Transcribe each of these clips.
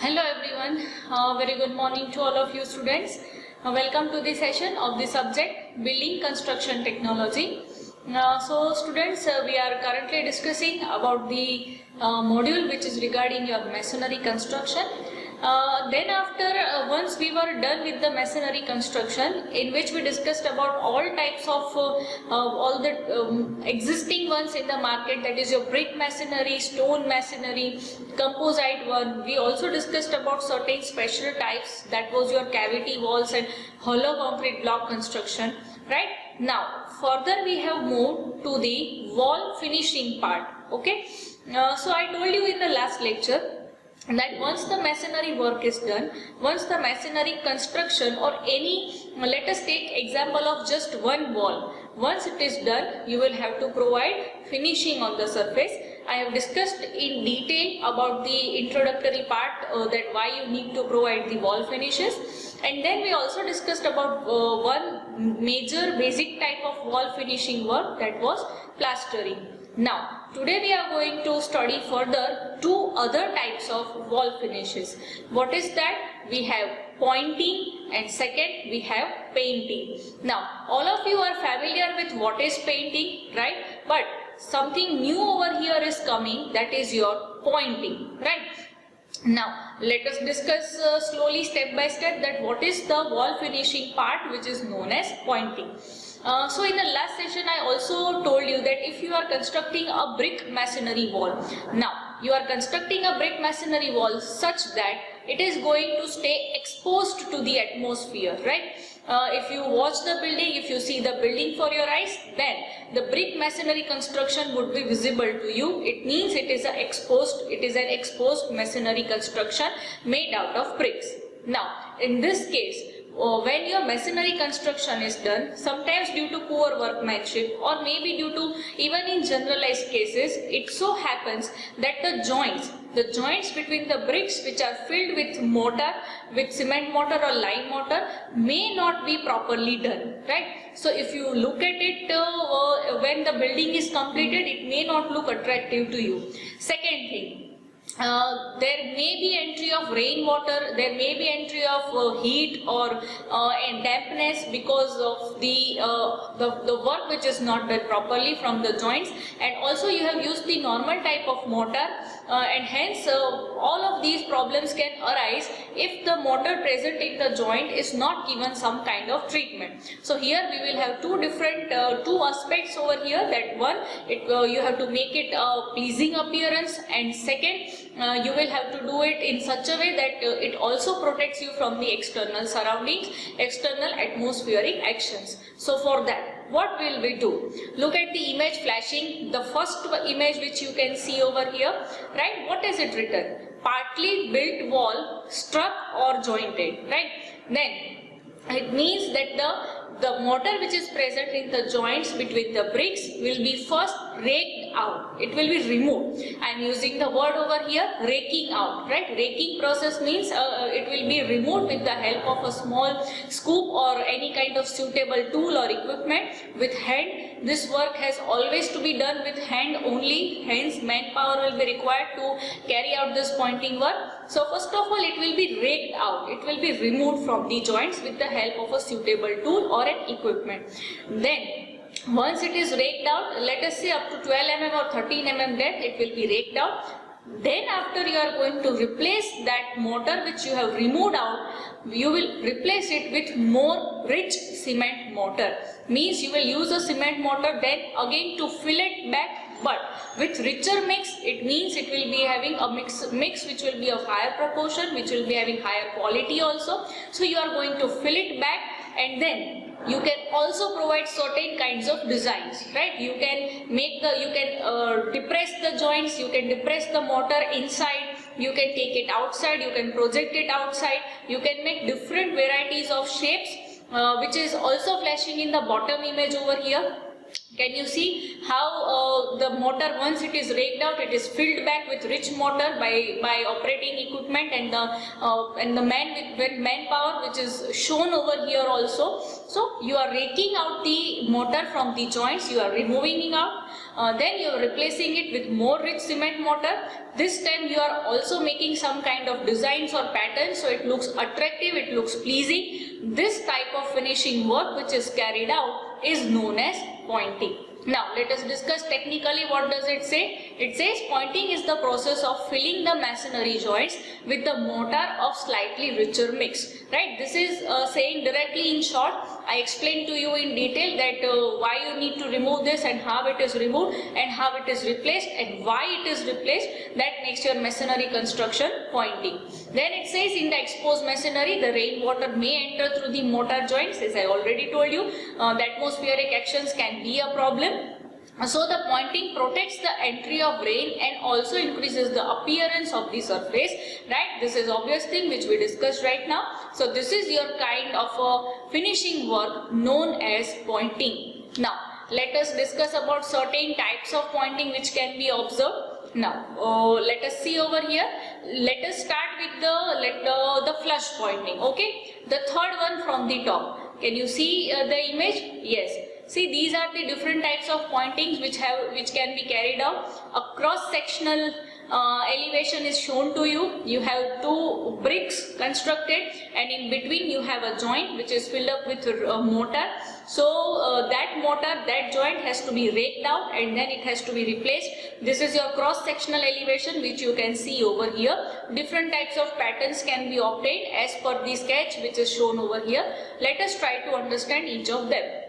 Hello everyone, very good morning to all of you students. Welcome to the session of the subject Building Construction Technology. So students, we are currently discussing about the module which is regarding your masonry construction. Then after once we were done with the masonry construction, in which we discussed about all types of all the existing ones in the market, that is your brick masonry, stone masonry, composite one. We also discussed about certain special types, that was your cavity walls and hollow concrete block construction, right? Now further we have moved to the wall finishing part. Okay, so I told you in the last lecture that once the masonry work is done, once the masonry construction or any, let us take example of just one wall, once it is done, you will have to provide finishing on the surface. I have discussed in detail about the introductory part, that why you need to provide the wall finishes, and then we also discussed about one major basic type of wall finishing work, that was plastering. Now today we are going to study further two other types of wall finishes. What is that? We have pointing and second we have painting. Now all of you are familiar with what is painting, right? But something new over here is coming, that is your pointing, right? Now let us discuss slowly step by step that what is the wall finishing part which is known as pointing. So in the last session I also told you that if you are constructing a brick masonry wall, now you are constructing a brick masonry wall such that it is going to stay exposed to the atmosphere, right? If you watch the building, if you see the building for your eyes, then the brick masonry construction would be visible to you. It means it is an exposed masonry construction made out of bricks. Now in this case, when your masonry construction is done, sometimes due to poor workmanship or maybe due to even in generalized cases, it so happens that the joints between the bricks which are filled with mortar, with cement mortar or lime mortar, may not be properly done, right? So if you look at it when the building is completed, it may not look attractive to you. Second thing, there may be entry of rainwater, there may be entry of heat or dampness because of the work which is not done properly from the joints, and also you have used the normal type of mortar, and hence all of these problems can arise if the mortar present in the joint is not given some kind of treatment. So here we will have two different two aspects over here, that one, you have to make it a pleasing appearance, and second, you will have to do it in such a way that it also protects you from the external surroundings, external atmospheric actions. So for that, what will we do? Look at the image flashing, the first image which you can see over here, right? What is it written? Partly built wall, struck or jointed, right? Then it means that the mortar which is present in the joints between the bricks will be first raked out. It will be removed. I am using the word over here, raking out, right? Raking process means it will be removed with the help of a small scoop or any kind of suitable tool or equipment with hand. This work has always to be done with hand only, hence manpower will be required to carry out this pointing work. So first of all, it will be raked out. It will be removed from the joints with the help of a suitable tool or an equipment. Then once it is raked out, let us say up to 12 mm or 13 mm depth, it will be raked out. Then after you are going to replace that mortar which you have removed out, you will replace it with more rich cement mortar. Means you will use a cement mortar then again to fill it back, but with richer mix. It means it will be having a mix which will be of higher proportion, which will be having higher quality also. So you are going to fill it back, and then you can also provide certain kinds of designs, right? You can make depress the joints, you can depress the mortar inside, you can take it outside, you can project it outside, you can make different varieties of shapes, which is also flashing in the bottom image over here. Can you see how the motor, once it is raked out, it is filled back with rich motor by operating equipment and the manpower, which is shown over here also. So you are raking out the motor from the joints, you are removing it out, then you are replacing it with more rich cement mortar. This time you are also making some kind of designs or patterns, so it looks attractive, it looks pleasing. This type of finishing work which is carried out is known as pointing. Now let us discuss technically what does it say. It says pointing is the process of filling the masonry joints with the mortar of slightly richer mix. Right? This is saying directly in short. I explained to you in detail that why you need to remove this and how it is removed and how it is replaced and why it is replaced. That makes your masonry construction pointing. Then it says in the exposed masonry, the rainwater may enter through the mortar joints. As I already told you, the atmospheric actions can be a problem. So the pointing protects the entry of rain and also increases the appearance of the surface, right? This is obvious thing which we discussed right now. So this is your kind of a finishing work known as pointing. Now let us discuss about certain types of pointing which can be observed. Now let us see over here. Let us start with the flush pointing. Okay, the third one from the top. Can you see the image? Yes. See, these are the different types of pointings which can be carried out. A cross-sectional elevation is shown to you. You have two bricks constructed, and in between you have a joint which is filled up with mortar. So that joint has to be raked out and then it has to be replaced. This is your cross-sectional elevation which you can see over here. Different types of patterns can be obtained as per the sketch which is shown over here. Let us try to understand each of them.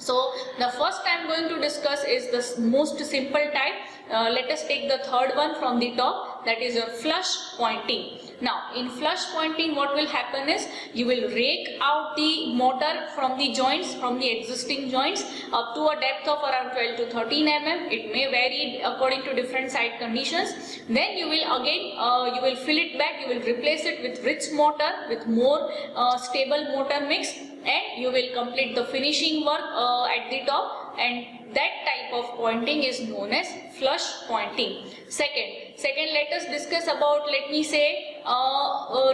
So the first I am going to discuss is the most simple type. Let us take the third one from the top, that is your flush pointing. Now in flush pointing what will happen is you will rake out the mortar from the joints, from the existing joints up to a depth of around 12 to 13 mm. It may vary according to different site conditions. Then you will again you will fill it back, you will replace it with rich mortar, with more stable mortar mix, and you will complete the finishing work at the top, and that type of pointing is known as flush pointing. Second, let us discuss about, let me say,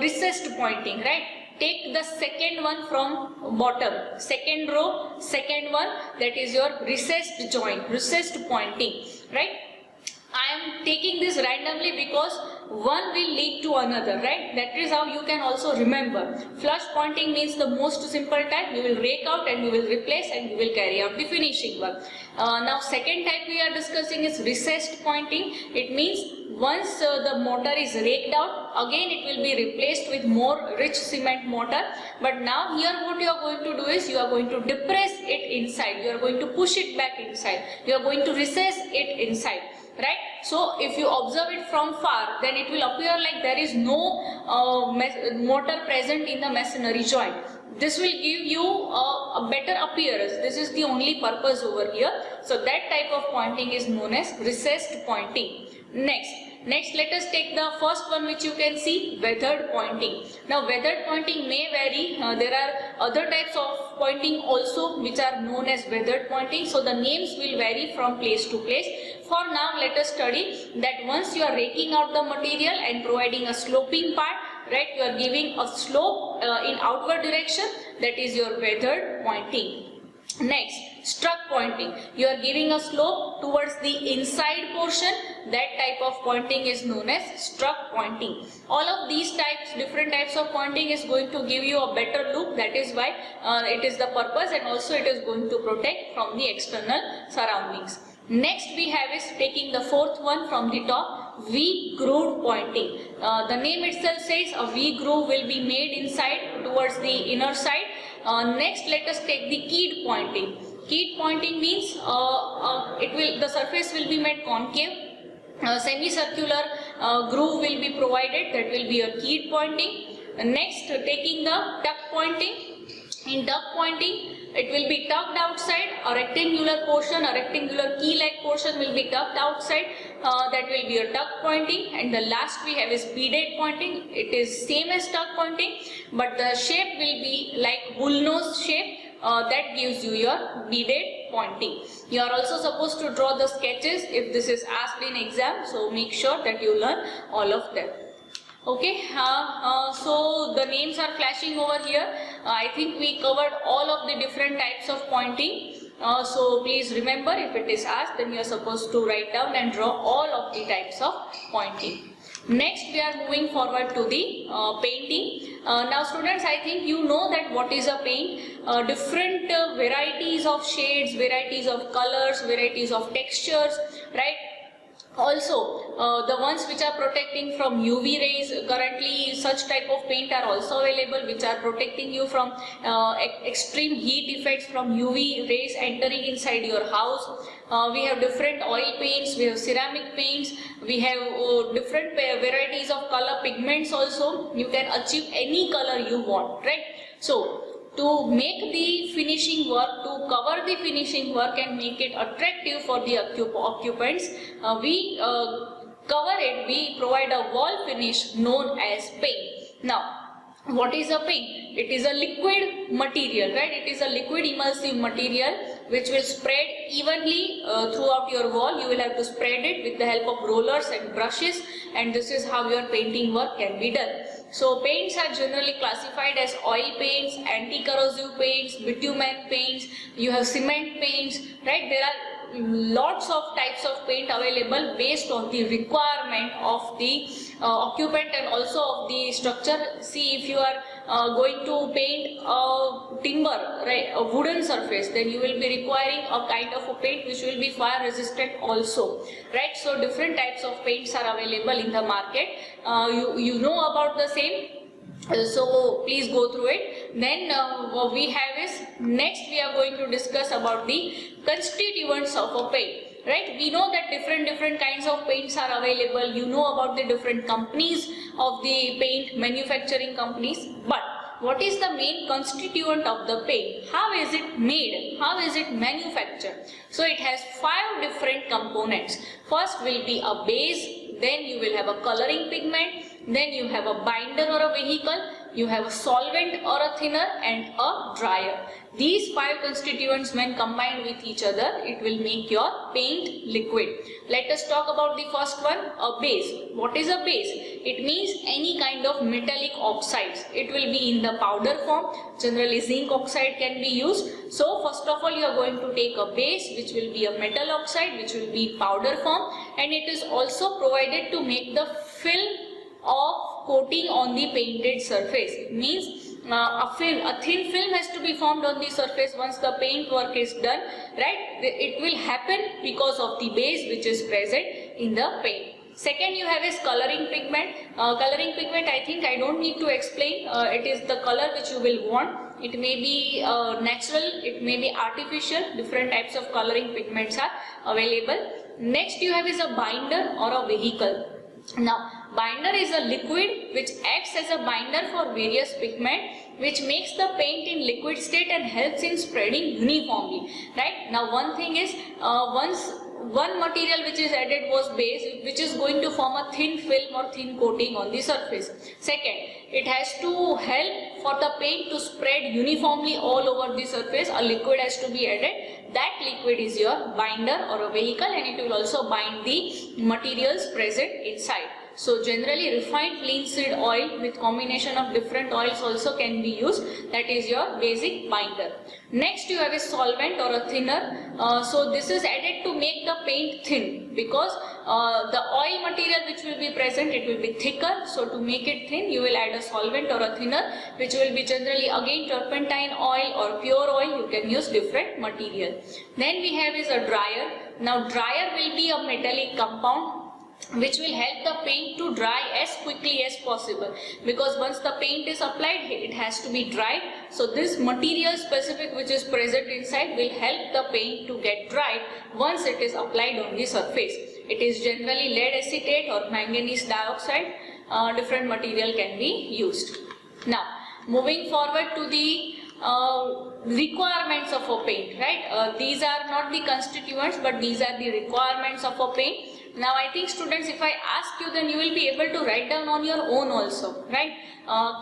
recessed pointing, right? Take the second one from bottom, second row, second one, that is your recessed joint, recessed pointing, right? I am taking this randomly because one will lead to another, right? That is how you can also remember. Flush pointing means the most simple type. You will rake out and you will replace and you will carry out the finishing work. Now second type we are discussing is recessed pointing. It means once the mortar is raked out, again it will be replaced with more rich cement mortar. But now here what you are going to do is you are going to depress it inside. You are going to push it back inside. You are going to recess it inside. Right? So if you observe it from far, then it will appear like there is no mortar present in the masonry joint. This will give you a better appearance. This is the only purpose over here. So that type of pointing is known as recessed pointing. Next let us take the first one which you can see, weathered pointing. Now weathered pointing may vary. There are other types of pointing also which are known as weathered pointing. So the names will vary from place to place. For now let us study that once you are raking out the material and providing a sloping part, right, you are giving a slope in outward direction, that is your weathered pointing. Next, struck pointing. You are giving a slope towards the inside portion. That type of pointing is known as struck pointing. All of these types, different types of pointing is going to give you a better look. That is why it is the purpose, and also it is going to protect from the external surroundings. Next we have is taking the fourth one from the top, V-groove pointing. The name itself says a V-groove will be made inside towards the inner side. Next let us take the keyed pointing. Keyed pointing means the surface will be made concave. Semicircular groove will be provided, that will be your keyed pointing. Next taking the tuck pointing. In tuck pointing, it will be tucked outside, a rectangular portion, a rectangular key-like portion will be tucked outside, that will be your tuck pointing. And the last we have is beaded pointing. It is same as tuck pointing, but the shape will be like bullnose shape, that gives you your beaded pointing. You are also supposed to draw the sketches if this is asked in exam, so make sure that you learn all of them. Okay, so the names are flashing over here. I think we covered all of the different types of pointing. So please remember, if it is asked, then you are supposed to write down and draw all of the types of pointing. Next, we are moving forward to the painting. Now students, I think you know that what is a paint. Different varieties of shades, varieties of colors, varieties of textures, right? Also, the ones which are protecting from UV rays, currently such type of paint are also available, which are protecting you from extreme heat effects from UV rays entering inside your house. We have different oil paints, we have ceramic paints, we have different varieties of color pigments also. You can achieve any color you want, right? So, to make the finishing work, to cover the finishing work and make it attractive for the occupants, we cover it, we provide a wall finish known as paint. Now, what is a paint? It is a liquid material, right? It is a liquid emulsive material which will spread evenly throughout your wall. You will have to spread it with the help of rollers and brushes, and this is how your painting work can be done. So paints are generally classified as oil paints, anti-corrosive paints, bitumen paints, you have cement paints, right? There are lots of types of paint available based on the requirement of the occupant and also of the structure. See, if you are going to paint a timber, right, a wooden surface, then you will be requiring a kind of a paint which will be fire resistant also, right? So different types of paints are available in the market. You know about the same. So please go through it. Then what we have is, next we are going to discuss about the constituents of a paint. Right, we know that different kinds of paints are available. You know about the different companies of the paint manufacturing companies, but what is the main constituent of the paint? How is it made? How is it manufactured? So it has 5 different components. First will be a base, then you will have a coloring pigment, then you have a binder or a vehicle, you have a solvent or a thinner, and a dryer. These 5 constituents, when combined with each other, it will make your paint liquid. Let us talk about the first one, a base. What is a base? It means any kind of metallic oxides. It will be in the powder form. Generally zinc oxide can be used. So first of all, you are going to take a base which will be a metal oxide, which will be powder form, and it is also provided to make the film of coating on the painted surface. It means a thin film has to be formed on the surface once the paint work is done, right? It will happen because of the base which is present in the paint. Second, you have is coloring pigment. Coloring pigment, I think I don't need to explain. It is the color which you will want. It may be natural, it may be artificial. Different types of coloring pigments are available. Next, you have is a binder or a vehicle. Now, binder is a liquid which acts as a binder for various pigment, which makes the paint in liquid state and helps in spreading uniformly, right? Now, one thing is, once one material which is added was base, which is going to form a thin film or thin coating on the surface. Second, it has to help for the paint to spread uniformly all over the surface. A liquid has to be added. That liquid is your binder or a vehicle, and it will also bind the materials present inside. So generally refined linseed oil with combination of different oils also can be used. That is your basic binder. Next, you have a solvent or a thinner. So this is added to make the paint thin, because the oil material which will be present, it will be thicker. So to make it thin, you will add a solvent or a thinner, which will be generally again turpentine oil or pure oil. You can use different material. Then we have is a dryer. Now dryer will be a metallic compound which will help the paint to dry as quickly as possible, because once the paint is applied, it has to be dried. So this material specific which is present inside will help the paint to get dried once it is applied on the surface. It is generally lead acetate or manganese dioxide. Different material can be used. Now, moving forward to the requirements of a paint, right? These are not the constituents, but these are the requirements of a paint. Now I think students, if I ask you, then you will be able to write down on your own also, right?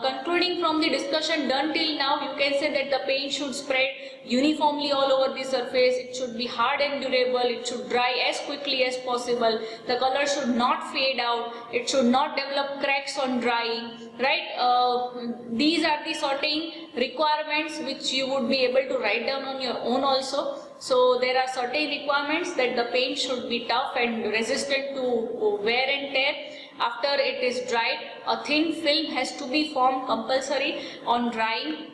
Concluding from the discussion done till now, you can say that the paint should spread uniformly all over the surface, it should be hard and durable, it should dry as quickly as possible, the color should not fade out, it should not develop cracks on drying, right? These are the sorting requirements which you would be able to write down on your own also. So there are certain requirements that the paint should be tough and resistant to wear and tear. After it is dried, a thin film has to be formed compulsory on drying.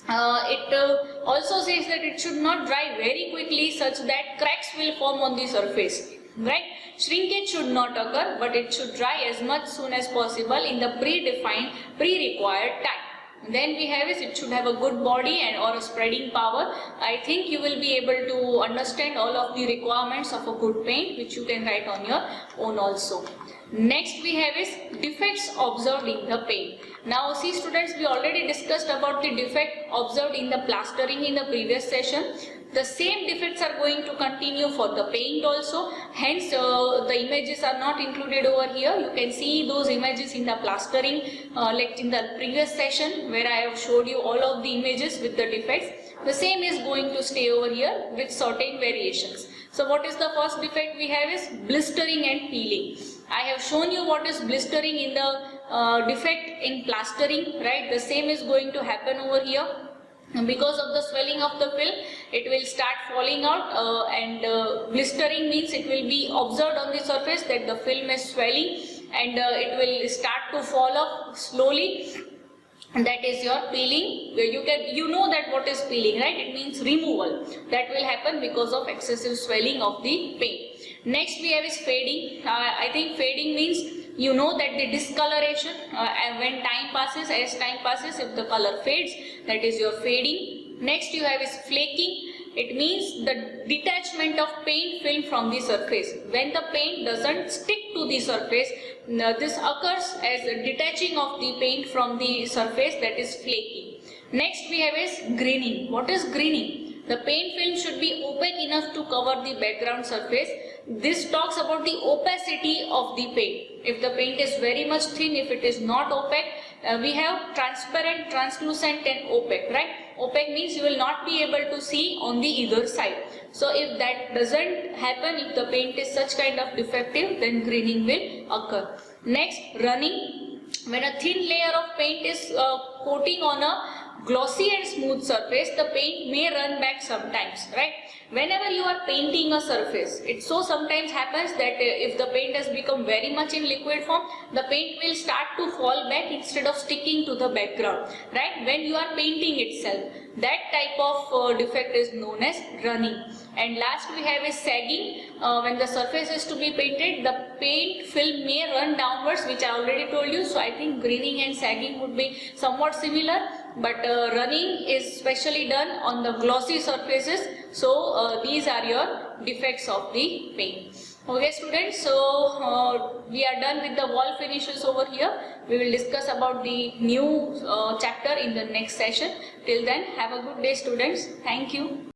It also says that it should not dry very quickly such that cracks will form on the surface, right? Shrinkage should not occur, but it should dry as much soon as possible in the predefined, pre-required time. Then we have is it should have a good body and or a spreading power. I think you will be able to understand all of the requirements of a good paint, which you can write on your own also. Next we have is defects observed in the paint. Now see students, we already discussed about the defect observed in the plastering in the previous session. The same defects are going to continue for the paint also. Hence the images are not included over here. You can see those images in the plastering like in the previous session where I have showed you all of the images with the defects. The same is going to stay over here with certain variations. So what is the first defect we have is blistering and peeling. I have shown you what is blistering in the defect in plastering, right? The same is going to happen over here. Because of the swelling of the film, it will start falling out and blistering means it will be observed on the surface that the film is swelling and it will start to fall off slowly. And that is your peeling. You know that what is peeling, right? It means removal. That will happen because of excessive swelling of the paint. Next we have is fading. I think fading means you know that the discoloration and when time passes, as time passes, if the color fades, that is your fading. Next you have is flaking. It means the detachment of paint film from the surface. When the paint doesn't stick to the surface, this occurs as a detaching of the paint from the surface, that is flaking. Next we have is graining. What is graining? The paint film should be opaque enough to cover the background surface. This talks about the opacity of the paint. If the paint is very much thin, if it is not opaque, we have transparent, translucent and opaque, right? Opaque means you will not be able to see on the either side. So if that doesn't happen, if the paint is such kind of defective, then graining will occur. Next, running. When a thin layer of paint is coating on a glossy and smooth surface, the paint may run back sometimes, right? Whenever you are painting a surface, it so sometimes happens that if the paint has become very much in liquid form, the paint will start to fall back instead of sticking to the background, right? When you are painting itself, that type of defect is known as running. And last we have is sagging. When the surface is to be painted, the paint film may run downwards, which I already told you. So I think graining and sagging would be somewhat similar, but running is specially done on the glossy surfaces. So these are your defects of the paint. Okay students, so we are done with the wall finishes over here. We will discuss about the new chapter in the next session. Till then, have a good day students. Thank you.